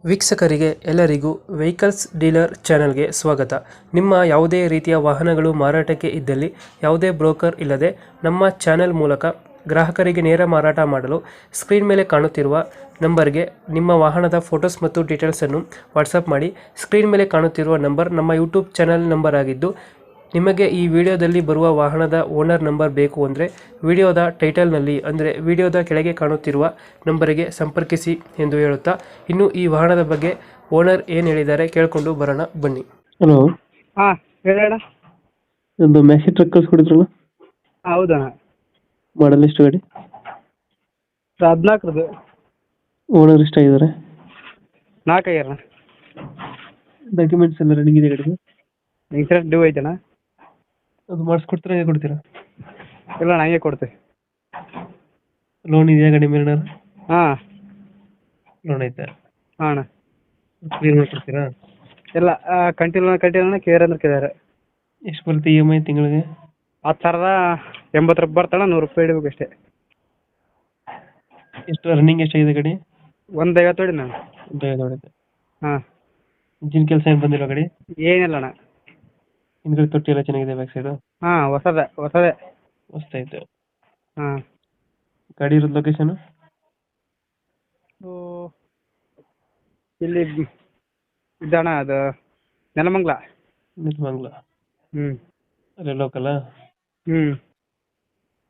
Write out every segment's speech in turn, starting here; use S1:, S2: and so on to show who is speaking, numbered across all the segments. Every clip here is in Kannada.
S1: ವೀಕ್ಷಕರಿಗೆ ಎಲ್ಲರಿಗೂ ವೆಹಿಕಲ್ಸ್ ಡೀಲರ್ ಚಾನೆಲ್ಗೆ ಸ್ವಾಗತ. ನಿಮ್ಮ ಯಾವುದೇ ರೀತಿಯ ವಾಹನಗಳು ಮಾರಾಟಕ್ಕೆ ಇದ್ದಲ್ಲಿ ಯಾವುದೇ ಬ್ರೋಕರ್ ಇಲ್ಲದೆ ನಮ್ಮ ಚಾನೆಲ್ ಮೂಲಕ ಗ್ರಾಹಕರಿಗೆ ನೇರ ಮಾರಾಟ ಮಾಡಲು ಸ್ಕ್ರೀನ್ ಮೇಲೆ ಕಾಣುತ್ತಿರುವ ನಂಬರ್ಗೆ ನಿಮ್ಮ ವಾಹನದ ಫೋಟೋಸ್ ಮತ್ತು ಡೀಟೇಲ್ಸನ್ನು ವಾಟ್ಸಪ್ ಮಾಡಿ. ಸ್ಕ್ರೀನ್ ಮೇಲೆ ಕಾಣುತ್ತಿರುವ ನಂಬರ್ ನಮ್ಮ ಯೂಟ್ಯೂಬ್ ಚಾನೆಲ್ ನಂಬರ್ ಆಗಿದ್ದು, ನಿಮಗೆ ಈ ವಿಡಿಯೋದಲ್ಲಿ ಬರುವ ವಾಹನದ ಓನರ್ ನಂಬರ್ ಬೇಕು ಅಂದರೆ ವಿಡಿಯೋದ ಟೈಟಲ್ನಲ್ಲಿ ಅಂದರೆ ವಿಡಿಯೋದ ಕೆಳಗೆ ಕಾಣುತ್ತಿರುವ ನಂಬರಿಗೆ ಸಂಪರ್ಕಿಸಿ ಎಂದು ಹೇಳುತ್ತಾ, ಇನ್ನು ಈ ವಾಹನದ ಬಗ್ಗೆ ಓನರ್ ಏನು ಹೇಳಿದ್ದಾರೆ ಕೇಳಿಕೊಂಡು ಬರೋಣ ಬನ್ನಿ. ಹಲೋ,
S2: ಹಾಂ ಹೇಳಣ್ಣ.
S1: ಒಂದು ಮ್ಯಾಕ್ಸಿ ಟ್ರಕ್ ಕಳಿಸ್ಕೊಡಿದ್ರಲ್ಲ,
S2: ಹೌದಣ್ಣ.
S1: ಮಾಡಲ್ ಎಷ್ಟು ಗಾಡಿ?
S2: 14
S1: ಓನರ್ ಎಷ್ಟಾಗಿದ್ದಾರೆ?
S2: 4 ಆಗ್ಯಾರ.
S1: ಡಾಕ್ಯುಮೆಂಟ್ಸ್ ಎಲ್ಲ ರನ್ನಿಂಗ್ ಇದೆ ಗಾಡಿಗೆ?
S2: ಇನ್ಸೂರೆನ್ಸ್ ಡ್ಯೂ ಐತಣ್ಣ.
S1: ಅದು ಮಾಡಿಸ್ಕೊಡ್ತೀರಾ, ಹೇಗೆ ಕೊಡ್ತೀರಾ?
S2: ಇಲ್ಲ ಅಣ್ಣ, ಹಂಗೆ ಕೊಡ್ತೀವಿ.
S1: ಲೋನ್ ಇದೆಯಾ ಗಾಡಿ ಮೇಲೆ?
S2: ಹಾಂ
S1: ಲೋನ್ ಐತೆ.
S2: ಹಾಂ ಅಣ್ಣ.
S1: ಕ್ಲಿಯರ್ ಮಾಡಿಕೊಡ್ತೀರಾ?
S2: ಇಲ್ಲ ಕಂಟಿನ್ಯೂ ಕೇರ್ ಅಂದ್ರೆ ಕೇಳಿದಾರೆ.
S1: ಎಷ್ಟು ಬರುತ್ತೆ EMI ತಿಂಗಳಿಗೆ?
S2: 10,080 ರೂಪಾಯಿ ಬರ್ತಣ್ಣ. 100 ರೂಪಾಯಿ ಇಡಬೇಕು ಅಷ್ಟೇ.
S1: ಎಷ್ಟು ರನ್ನಿಂಗ್ ಎಷ್ಟಾಗಿದೆ ಗಾಡಿ?
S2: 150 ಹೊಡಿ ನಾನು.
S1: ಹೊಡೆಯುತ್ತೆ.
S2: ಹಾಂ.
S1: ಇಂಜಿನ್ ಕೆಲಸ ಏನು ಬಂದಿಲ್ಲ ಗಾಡಿ?
S2: ಏನಿಲ್ಲ ಅಣ್ಣ.
S1: ಹಿಂದ್ಗಡೆ ತೊಟ್ಟಿ ಎಲ್ಲ ಚೆನ್ನಾಗಿದೆ, ಬ್ಯಾಕ್ ಸೈಡು?
S2: ಹಾಂ ಹೊಸದೇ.
S1: ಮಸ್ತಾಯ್ತು.
S2: ಹಾಂ.
S1: ಗಾಡಿ ಇರೋದು ಲೊಕೇಶನ್?
S2: ಇಲ್ಲಿ ಇದಣ್ಣ, ಅದು ನೆಲಮಂಗ್ಲ.
S1: ನಿರ್ಮಂಗ್ಲ.
S2: ಹ್ಞೂ.
S1: ಅಲ್ಲೇ ಲೋಕಲ್ಲ?
S2: ಹ್ಞೂ.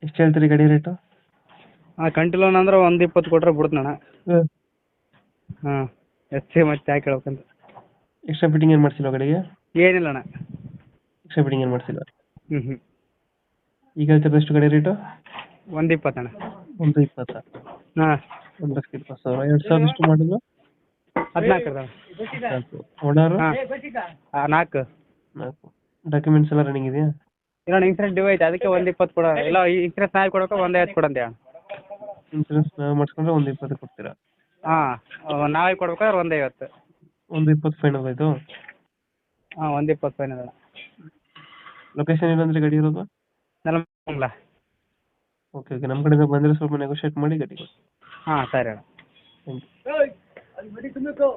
S1: ಎಷ್ಟು ಹೇಳ್ತೀರಿ ಗಾಡಿ ರೇಟು?
S2: ಹಾಂ, ಕಂಟಿ ಲೋನ್ ಅಂದ್ರೆ 120 ಕೊಟ್ರೆ ಬಿಡ್ತೀನಣ್ಣ. ಹಾಂ, ಎಷ್ಟು ಮತ್ತೆ ಯಾಕೆ ಹೇಳ್ಬೇಕಂತ.
S1: ಎಕ್ಸ್ಟ್ರಾ ಫಿಟ್ಟಿಂಗ್ ಏನು ಮಾಡಿಸಿಲ್ವ ಗಾಡಿಗೆ?
S2: ಏನಿಲ್ಲ ಅಣ್ಣ.
S1: ಎಕ್ಸ್ಟ್ರಾ ಫಿಟ್ಟಿಂಗ್ ಏನು ಮಾಡಿಸಿಲ್ವ?
S2: ಹ್ಞೂ.
S1: ಈಗ ಹೇಳ್ತಿರೋದು ಎಷ್ಟು ಗಾಡಿ ರೇಟು?
S2: 120 ಅಣ್ಣ.
S1: 120.
S2: ಹಾಂ.
S1: 1,20,000. 2000 ಎಷ್ಟು ಮಾಡಿದ್ವು?
S2: 14
S1: ಓನರು?
S2: ಹಾಂ 4.
S1: ಡಾಕ್ಯುಮೆಂಟ್ಸ್ ಎಲ್ಲ ರನ್ನಿಂಗ್ ಇದೆಯಾ?
S2: ಇಲ್ಲ ಇನ್ಸೂರೆನ್ಸ್ ಡ್ಯೂ ಐತೆ, ಅದಕ್ಕೆ 120 ಕೊಡ. ಇಲ್ಲ ಇನ್ಸೂರೆನ್ಸ್ ನಾಳೆ ಕೊಡೋಕೆ 150 ಕೊಡಂತೆ.
S1: ಇನ್ಸೂರೆನ್ಸ್ ನಾವು ಮಾಡಿಸ್ಕೊಂಡ್ರೆ 120 ಕೊಡ್ತೀರಾ?
S2: ಹಾಂ, ನಾಳೆ ಕೊಡ್ಬೇಕಾದ್ರೆ 150.
S1: 120 ಫೈನಲ್ ಆಯಿತು?
S2: ಹಾಂ, 120 ಫೈನಲ್ ಅಣ್ಣ.
S1: ಲೊಕೇಶನ್ ಏನಂದ್ರೆ ಗಾಡಿ ಇರೋದು?
S2: ನೆಲಮಂಗ್ಲ.
S1: ಓಕೆ, ನಮ್ಮ ಕಡೆಯಿಂದ ಬಂದರೆ ಸ್ವಲ್ಪ ನೆಗೋಷಿಯೇಟ್ ಮಾಡಿ ಗಾಡಿ ಕೊಡಿ.
S2: ಹಾಂ ಸರಿ ಅಣ್ಣ.
S1: Thank you.